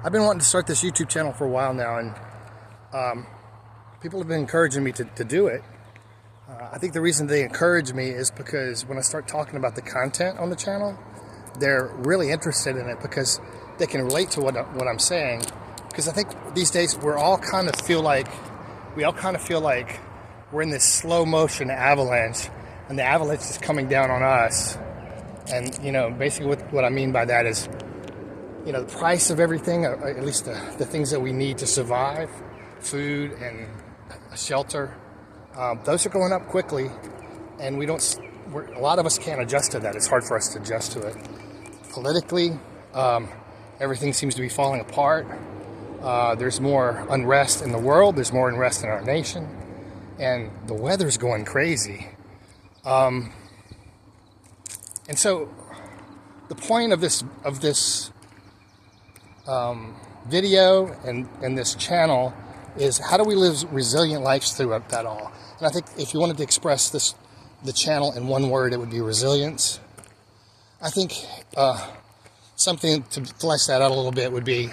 I've been wanting to start this YouTube channel for a while now, and people have been encouraging me to do it. I think the reason they encourage me is because when I start talking about the content on the channel, they're really interested in it because they can relate to what I'm saying. Because I think these days we all kind of feel like we're in this slow motion avalanche, and the avalanche is coming down on us. And basically what I mean by that is, the price of everything, at least the things that we need to survive, food and shelter, those are going up quickly, and a lot of us can't adjust to that. It's hard for us to adjust to it. Politically, everything seems to be falling apart. There's more unrest in the world. There's more unrest in our nation, and the weather's going crazy. And so, the point of this video and this channel is, how do we live resilient lives through that all? And I think if you wanted to express the channel in one word, it would be resilience. I think something to flesh that out a little bit would be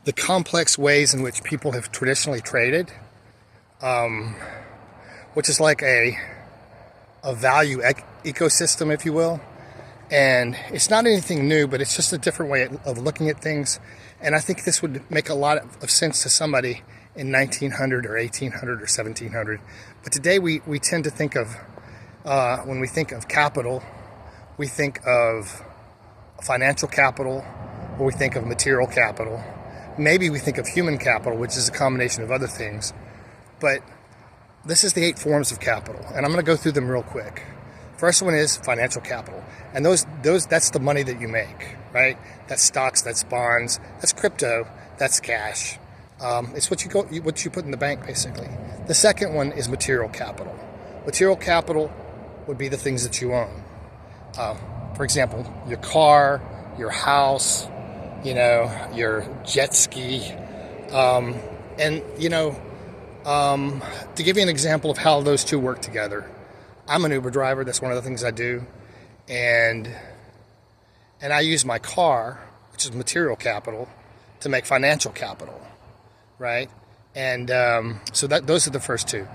the complex ways in which people have traditionally traded, which is like a value ecosystem, if you will. And it's not anything new, but it's just a different way of looking at things. And I think this would make a lot of sense to somebody in 1900 or 1800 or 1700. But today we tend to think of, when we think of capital, we think of financial capital, or we think of material capital. Maybe we think of human capital, which is a combination of other things. But this is the 8 forms of capital, and I'm going to go through them real quick. First one is financial capital, and that's the money that you make, right? That's stocks, that's bonds, that's crypto, that's cash. It's what you put in the bank, basically. The second one is material capital. Material capital would be the things that you own. For example, your car, your house, your jet ski, to give you an example of how those two work together. I'm an Uber driver. That's one of the things I do. And I use my car, which is material capital, to make financial capital, right? And so those are the first two.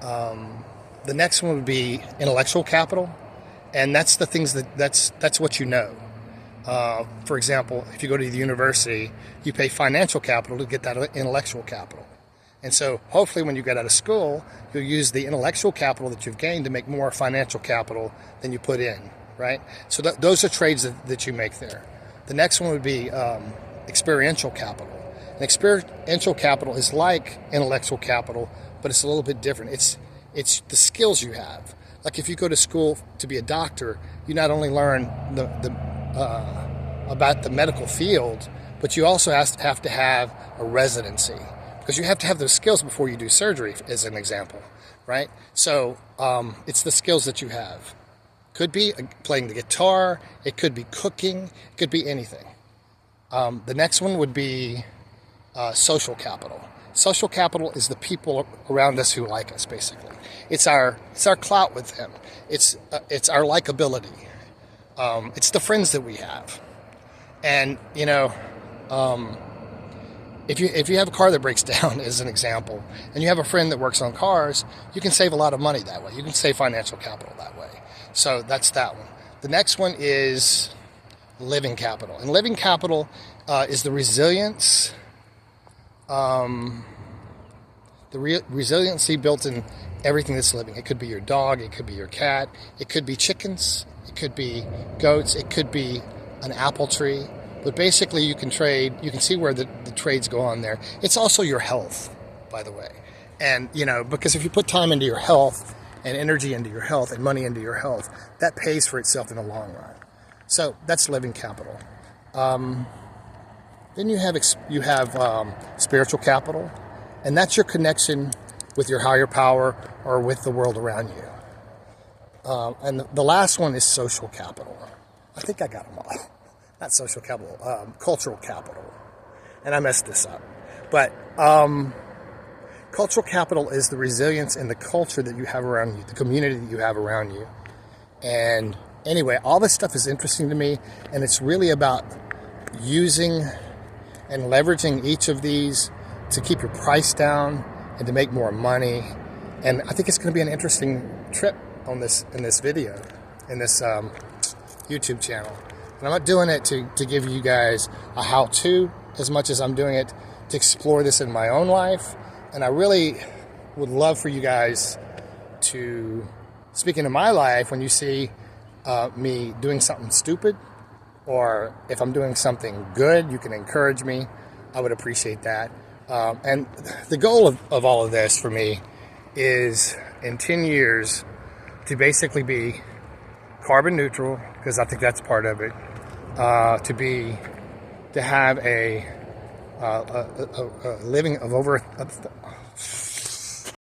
The next one would be intellectual capital, and that's the things that's what you know. For example, if you go to the university, you pay financial capital to get that intellectual capital. And so hopefully when you get out of school, you'll use the intellectual capital that you've gained to make more financial capital than you put in, right? So those are trades that you make there. The next one would be experiential capital. And experiential capital is like intellectual capital, but it's a little bit different. It's the skills you have. Like if you go to school to be a doctor, you not only learn about the medical field, but you also have to have a residency. Because you have to have those skills before you do surgery, as an example, right? So it's the skills that you have. Could be playing the guitar, it could be cooking, it could be anything. The next one would be social capital. Social capital is the people around us who like us, basically. It's our clout with them. It's our likability. It's the friends that we have. And if you have a car that breaks down, as an example, and you have a friend that works on cars, you can save a lot of money that way. You can save financial capital that way. So that's that one. The next one is living capital. And living capital is the resilience, resiliency built in everything that's living. It could be your dog, it could be your cat, it could be chickens, it could be goats, it could be an apple tree. But basically you can trade, you can see where the trades go on there. It's also your health, by the way. And, because if you put time into your health and energy into your health and money into your health, that pays for itself in the long run. So that's living capital. Then you have spiritual capital, and that's your connection with your higher power or with the world around you. And the last one is social capital. I think I got them all. Not social capital, cultural capital. And I messed this up. But cultural capital is the resilience in the culture that you have around you, the community that you have around you. And anyway, all this stuff is interesting to me, and it's really about using and leveraging each of these to keep your price down and to make more money. And I think it's going to be an interesting trip on this in this video, in this YouTube channel. And I'm not doing it to give you guys a how-to as much as I'm doing it to explore this in my own life. And I really would love for you guys to speak into my life when you see me doing something stupid, or if I'm doing something good, you can encourage me. I would appreciate that. And the goal of all of this for me is in 10 years to basically be carbon neutral, because I think that's part of it. To have a living of over